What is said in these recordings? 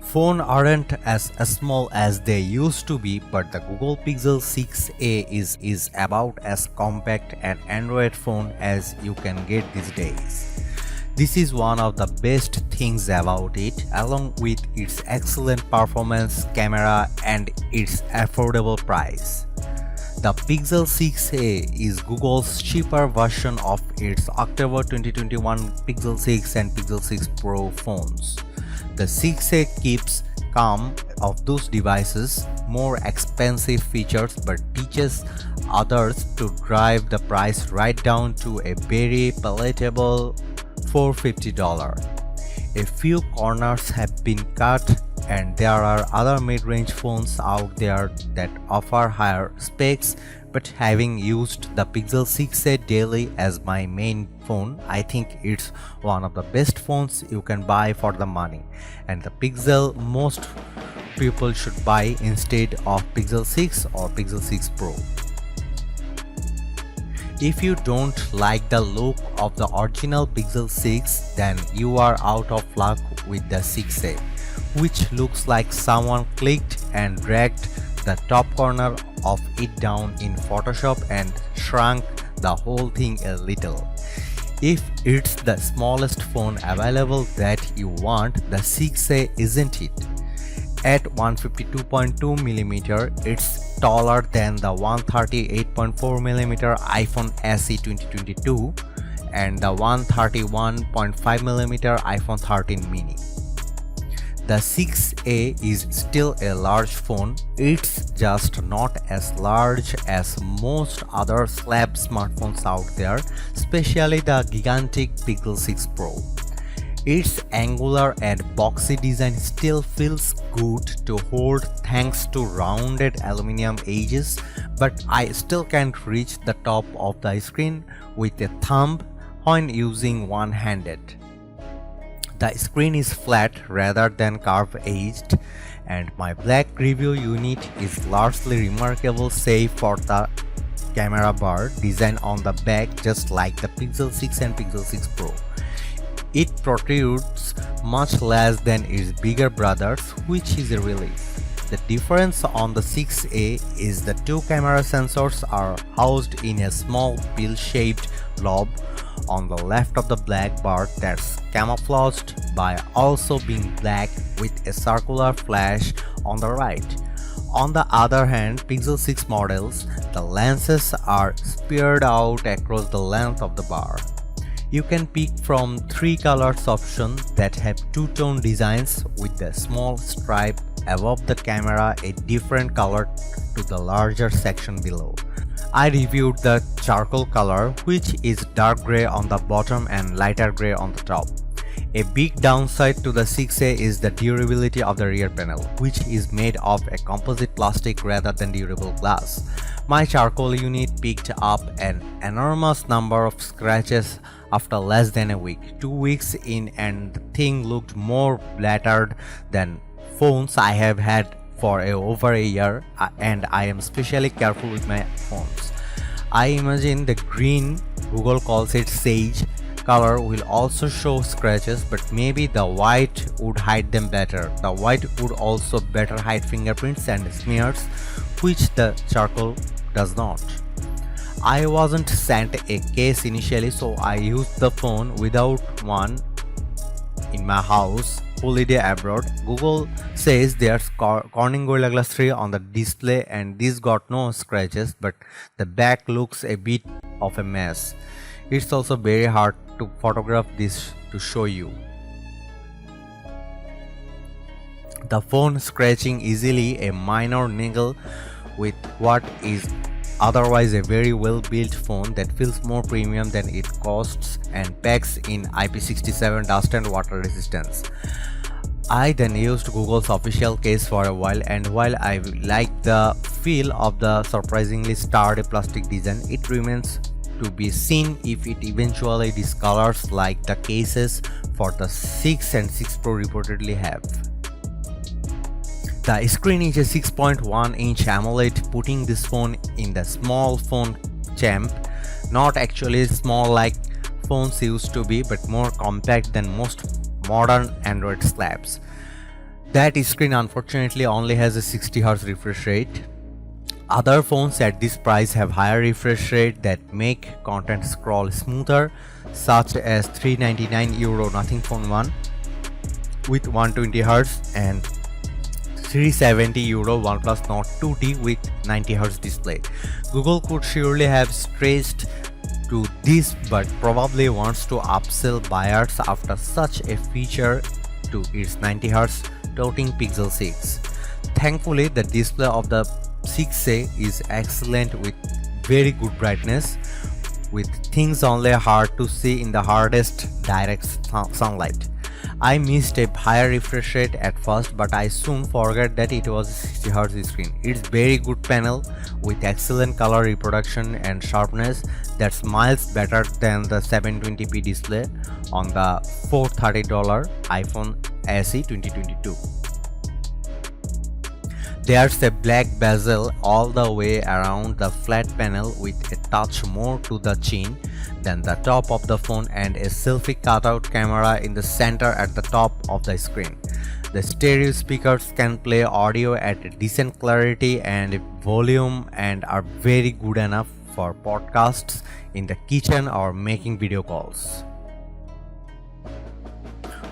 Phones aren't as small as they used to be, but the Google Pixel 6a is about as compact an Android phone as you can get these days. This is one of the best things about it, along with its excellent performance, camera, and its affordable price. The Pixel 6a is Google's cheaper version of its October 2021 Pixel 6 and Pixel 6 Pro phones. The 6a keeps calm of those devices' more expensive features but teaches others to drive the price right down to a very palatable $450. A few corners have been cut, and there are other mid-range phones out there that offer higher specs, but having used the Pixel 6a daily as my main phone, I think it's one of the best phones you can buy for the money, and the Pixel most people should buy instead of Pixel 6 or Pixel 6 Pro. If you don't like the look of the original Pixel 6, then you are out of luck with the 6a, which looks like someone clicked and dragged the top corner of it down in Photoshop and shrunk the whole thing a little. If it's the smallest phone available that you want, the 6a isn't it. At 152.2mm, it's taller than the 138.4mm iPhone SE 2022 and the 131.5mm iPhone 13 mini. The 6a is still a large phone, it's just not as large as most other slab smartphones out there, especially the gigantic Pixel 6 Pro. Its angular and boxy design still feels good to hold thanks to rounded aluminum edges, but I still can't reach the top of the screen with a thumb when using one-handed. The screen is flat rather than curved-edged, and my black review unit is largely remarkable save for the camera bar design on the back, just like the Pixel 6 and Pixel 6 Pro. It protrudes much less than its bigger brothers, which is a relief. The difference on the 6a is the two camera sensors are housed in a small pill-shaped blob on the left of the black bar that's camouflaged by also being black with a circular flash on the right. On the other hand, Pixel 6 models, the lenses are spread out across the length of the bar. You can pick from 3 colors option that have two-tone designs with the small stripe above the camera a different color to the larger section below. I reviewed the charcoal color, which is dark gray on the bottom and lighter gray on the top. A big downside to the 6a is the durability of the rear panel, which is made of a composite plastic rather than durable glass. My charcoal unit picked up an enormous number of scratches after less than a week. 2 weeks in and the thing looked more battered than phones I have had for over a year, and I am especially careful with my phones. I imagine the green, Google calls it sage, color will also show scratches, but maybe the white would hide them better. The white would also better hide fingerprints and smears, which the charcoal does not. I wasn't sent a case initially, so I used the phone without one in my house holiday abroad. Google says there's Corning Gorilla Glass 3 on the display and this got no scratches, but the back looks a bit of a mess. It's also very hard to photograph this to show you. The phone scratching easily a minor niggle with what is otherwise a very well-built phone that feels more premium than it costs and packs in IP67 dust and water resistance. I then used Google's official case for a while, and while I like the feel of the surprisingly sturdy plastic design, it remains to be seen if it eventually discolors like the cases for the 6 and 6 Pro reportedly have. The screen is a 6.1-inch AMOLED, putting this phone in the small phone champ, not actually small like phones used to be, but more compact than most modern Android slabs. That screen unfortunately only has a 60Hz refresh rate. Other phones at this price have higher refresh rate that make content scroll smoother, such as €399 Nothing Phone 1 with 120Hz and €370 OnePlus Nord 2T with 90Hz display. Google could surely have stretched to this but probably wants to upsell buyers after such a feature to its 90Hz toting Pixel 6. Thankfully, the display of the 6A is excellent with very good brightness, with things only hard to see in the hardest direct sunlight. I missed a higher refresh rate at first, but I soon forgot that it was a 60Hz screen. It's very good panel with excellent color reproduction and sharpness that's miles better than the 720p display on the $430 iPhone SE 2022. There's a black bezel all the way around the flat panel with a touch more to the chin than the top of the phone and a selfie cutout camera in the center at the top of the screen. The stereo speakers can play audio at a decent clarity and volume and are very good enough for podcasts in the kitchen or making video calls.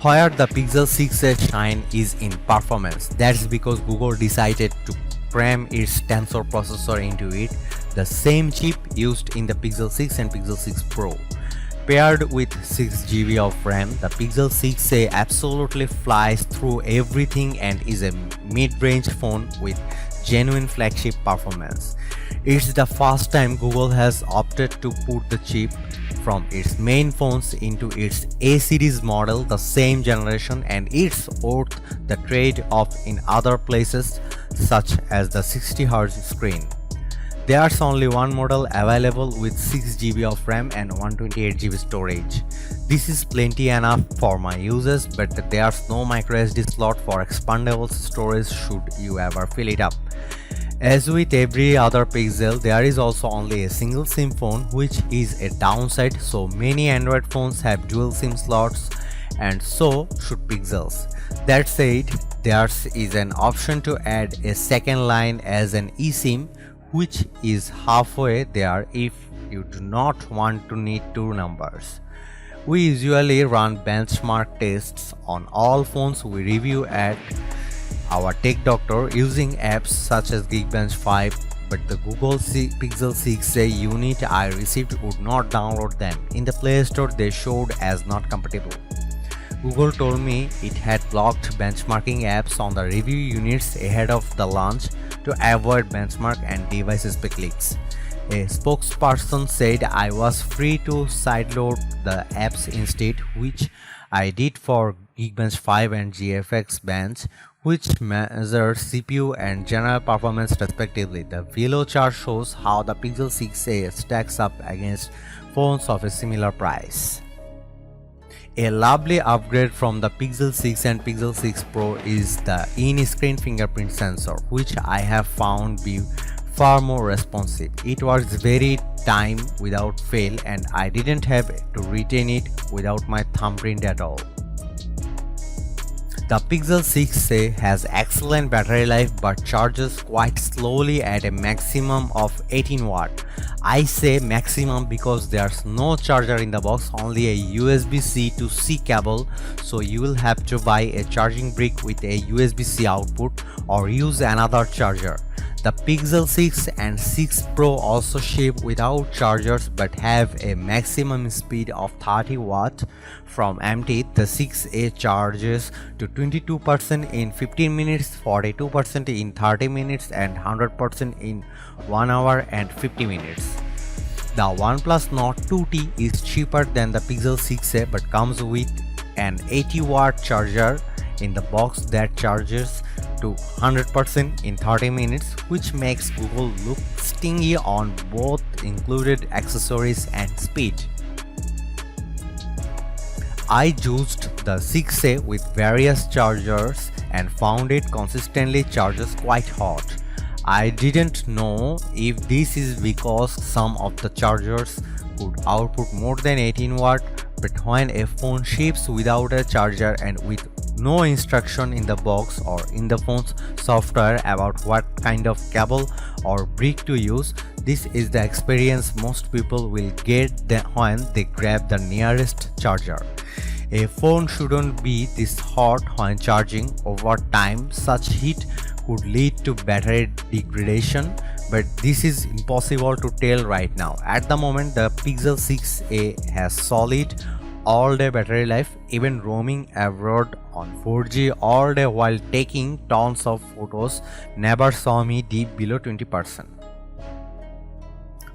Where the Pixel 6a shine is in performance. That's because Google decided to cram its Tensor processor into it, the same chip used in the Pixel 6 and Pixel 6 Pro. Paired with 6GB of RAM, the Pixel 6a absolutely flies through everything and is a mid-range phone with genuine flagship performance. It's the first time Google has opted to put the chip from its main phones into its A series model the same generation, and it's worth the trade-off in other places such as the 60Hz screen. There's only one model available with 6GB of RAM and 128GB storage. This is plenty enough for my uses, but there's no microSD slot for expandable storage should you ever fill it up. As with every other Pixel, there is also only a single SIM phone, which is a downside. So many Android phones have dual SIM slots, and so should Pixels. That said, there is an option to add a second line as an eSIM, which is halfway there if you do not want to need two numbers. We usually run benchmark tests on all phones we review at our Tech Doctor using apps such as Geekbench 5, but the Google Pixel 6a unit I received would not download them. In the Play Store, they showed as not compatible. Google told me it had blocked benchmarking apps on the review units ahead of the launch to avoid benchmark and device spec leaks. A spokesperson said I was free to sideload the apps instead, which I did for Geekbench 5 and GFX Bench, which measure CPU and general performance respectively. The below chart shows how the Pixel 6a stacks up against phones of a similar price. A lovely upgrade from the Pixel 6 and Pixel 6 Pro is the in-screen fingerprint sensor, which I have found be far more responsive. It works very time without fail, and I didn't have to retain it without my thumbprint at all. The Pixel 6a has excellent battery life but charges quite slowly at a maximum of 18 watt. I say maximum because there's no charger in the box, only a USB-C to C cable, so you will have to buy a charging brick with a USB-C output or use another charger. The Pixel 6 and 6 Pro also ship without chargers but have a maximum speed of 30 watt from empty. The 6a charges to 22% in 15 minutes, 42% in 30 minutes and 100% in 1 hour and 50 minutes. The OnePlus Nord 2T is cheaper than the Pixel 6a but comes with an 80 watt charger in the box that charges to 100% in 30 minutes, which makes Google look stingy on both included accessories and speed. I used the 6a with various chargers and found it consistently charges quite hot. I didn't know if this is because some of the chargers could output more than 18 watt, but when a phone ships without a charger and with no instruction in the box or in the phone's software about what kind of cable or brick to use. This is the experience most people will get when they grab the nearest charger. A phone shouldn't be this hot when charging. Over time, such heat could lead to battery degradation, but this is impossible to tell right now. At the moment, the Pixel 6a has solid all-day battery life. Even roaming abroad on 4G all day while taking tons of photos never saw me dip below 20%.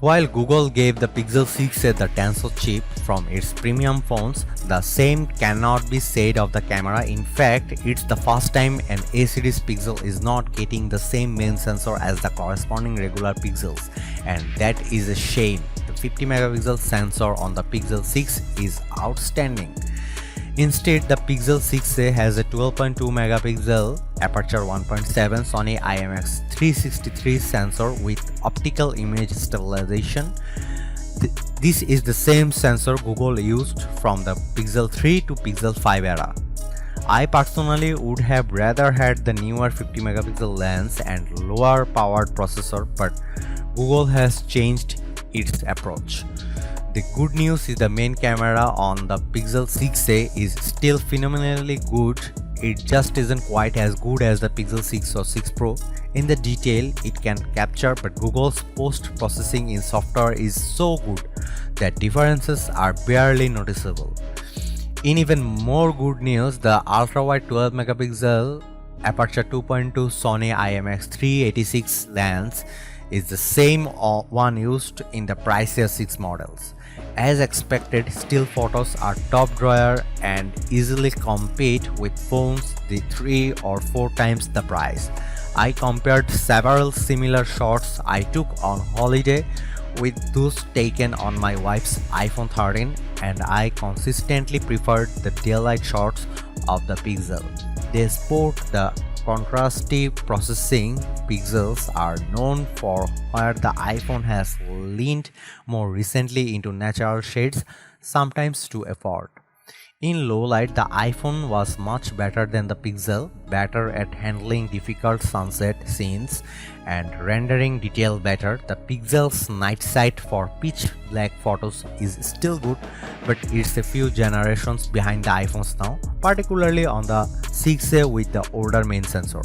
While Google gave the Pixel 6a the Tensor chip from its premium phones, the same cannot be said of the camera. In fact, it's the first time an A-series Pixel is not getting the same main sensor as the corresponding regular Pixels, and that is a shame. The 50 megapixel sensor on the Pixel 6 is outstanding. Instead, the Pixel 6a has a 12.2 megapixel aperture 1.7 Sony IMX363 sensor with optical image stabilization. This is the same sensor Google used from the Pixel 3 to Pixel 5 era. I personally would have rather had the newer 50 megapixel lens and lower powered processor, but Google has changed its approach. The good news is the main camera on the Pixel 6a is still phenomenally good. It just isn't quite as good as the Pixel 6 or 6 Pro in the detail it can capture, but Google's post-processing in software is so good that differences are barely noticeable. In even more good news, the ultra-wide 12 megapixel aperture 2.2 Sony IMX386 lens is the same one used in the pricier 6 models. As expected, still photos are top drawer and easily compete with phones the 3 or 4 times the price. I compared several similar shots I took on holiday with those taken on my wife's iPhone 13, and I consistently preferred the daylight shots of the Pixel. They sport the contrasty processing. Pixels are known for, where the iPhone has leaned more recently into natural shades, sometimes to effort. In low light, the iPhone was much better than the Pixel, better at handling difficult sunset scenes and rendering detail better. The Pixel's night sight for pitch black photos is still good, but it's a few generations behind the iPhones now, particularly on the 6a with the older main sensor.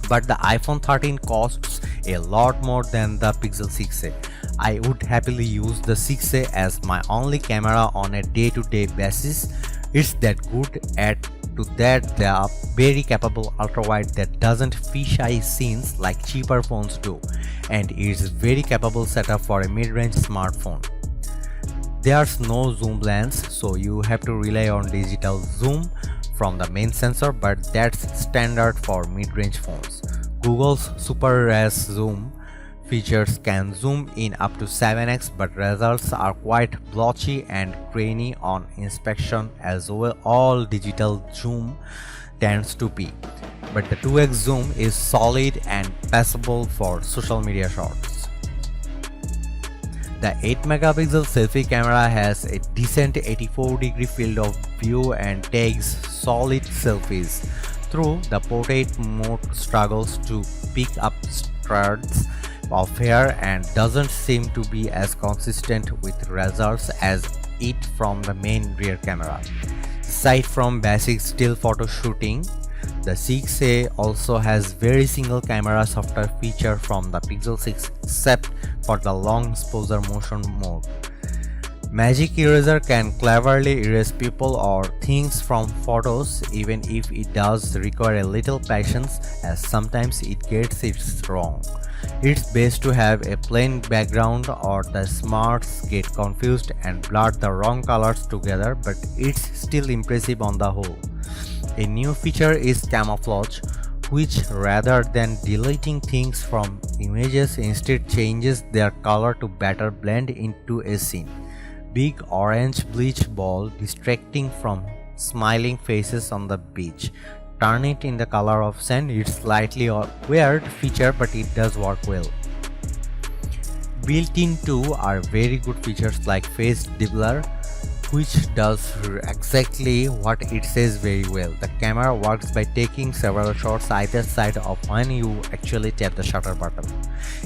But the iPhone 13 costs a lot more than the Pixel 6a. I would happily use the 6a as my only camera on a day-to-day basis. It's that good. Add to that the very capable ultra-wide that doesn't fisheye scenes like cheaper phones do, and it's very capable setup for a mid-range smartphone. There's no zoom lens, so you have to rely on digital zoom from the main sensor, but that's standard for mid-range phones. Google's Super Res Zoom features can zoom in up to 7x, but results are quite blotchy and grainy on inspection, as well all digital zoom tends to be. But the 2x zoom is solid and passable for social media shots. The 8 megapixel selfie camera has a decent 84-degree field of view and takes solid selfies. Through the portrait mode struggles to pick up strands of hair and doesn't seem to be as consistent with results as it from the main rear camera. Aside from basic still photo shooting, the 6a also has very single camera software feature from the Pixel 6 except for the long exposure motion mode. Magic Eraser can cleverly erase people or things from photos, even if it does require a little patience, as sometimes it gets it wrong. It's best to have a plain background or the smarts get confused and blur the wrong colors together, but it's still impressive on the whole. A new feature is camouflage, which rather than deleting things from images instead changes their color to better blend into a scene. Big orange bleach ball distracting from smiling faces on the beach. Turn it in the color of sand. It's slightly a weird feature, but it does work well. Built into are very good features like face doubler, which does exactly what it says very well. The camera works by taking several shots either side of when you actually tap the shutter button.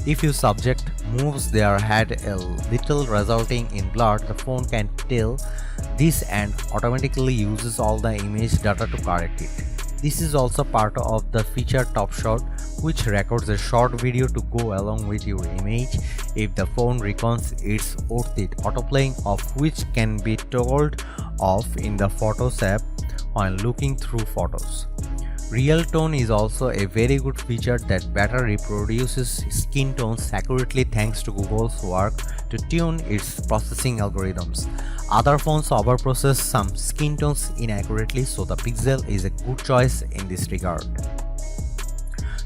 If your subject moves their head a little resulting in blur, the phone can tell this and automatically uses all the image data to correct it. This is also part of the feature Top Shot, which records a short video to go along with your image if the phone reckons it's worth it. Autoplaying of which can be told off in the Photos app when looking through photos. Real tone is also a very good feature that better reproduces skin tones accurately thanks to Google's work to tune its processing algorithms. Other phones overprocess some skin tones inaccurately, so the Pixel is a good choice in this regard.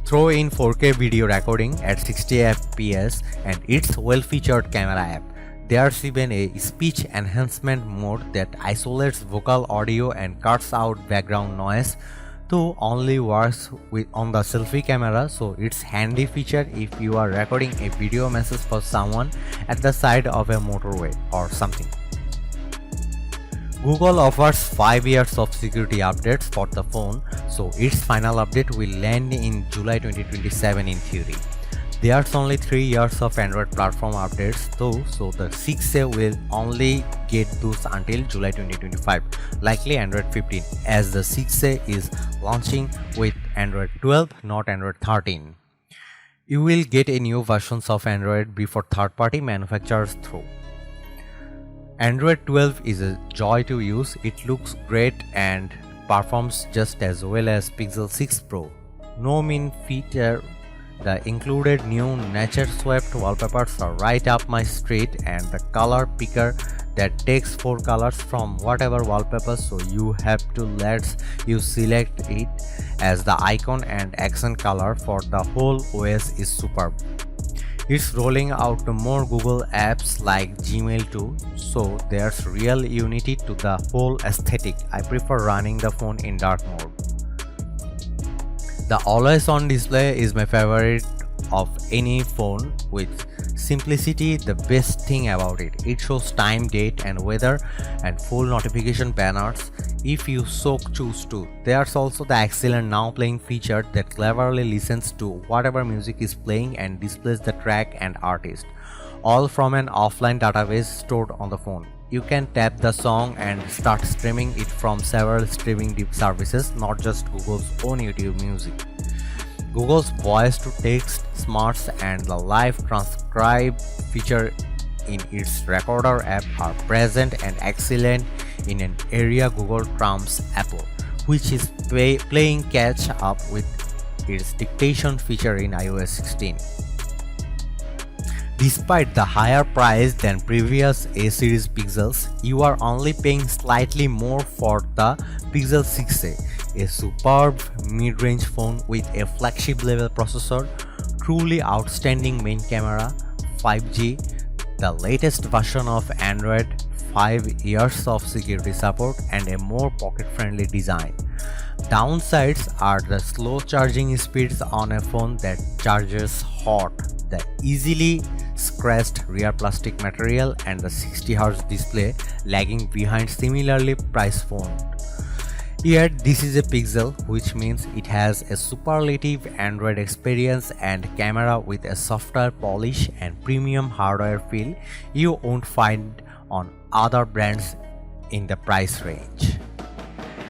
Throw in 4K video recording at 60 fps and its well-featured camera app. There's even a speech enhancement mode that isolates vocal audio and cuts out background noise, though only works on the selfie camera, so it's handy feature if you are recording a video message for someone at the side of a motorway or something. Google offers 5 years of security updates for the phone, so its final update will land in July 2027 in theory. There's only 3 years of Android platform updates though, so the 6A will only get those until July 2025, likely Android 15, as the 6A is launching with Android 12, not Android 13. You will get a new versions of Android before third-party manufacturers through. Android 12 is a joy to use. It looks great and performs just as well as Pixel 6 Pro. No mean feature. The included new nature swept wallpapers are right up my street, and the color picker that takes 4 colors from whatever wallpaper, so you have to let you select it as the icon and accent color for the whole OS is superb. It's rolling out to more Google apps like Gmail too, so there's real unity to the whole aesthetic. I prefer running the phone in dark mode. The always-on display is my favorite of any phone, with simplicity the best thing about it. It shows time, date and weather and full notification banners if you so choose to. There's also the excellent Now Playing feature that cleverly listens to whatever music is playing and displays the track and artist, all from an offline database stored on the phone. You can tap the song and start streaming it from several streaming services, not just Google's own YouTube Music. Google's voice to text smarts and the live transcribe feature in its recorder app are present and excellent in an area Google trumps Apple, which is playing catch up with its dictation feature in iOS 16. Despite the higher price than previous A-series Pixels, you are only paying slightly more for the Pixel 6a, a superb mid-range phone with a flagship level processor, truly outstanding main camera, 5G, the latest version of Android, 5 years of security support and a more pocket-friendly design. Downsides are the slow charging speeds on a phone that charges hot, the easily scratched rear plastic material and the 60Hz display lagging behind similarly priced phone. Yet this is a Pixel, which means it has a superlative Android experience and camera with a softer polish and premium hardware feel you won't find on other brands in the price range.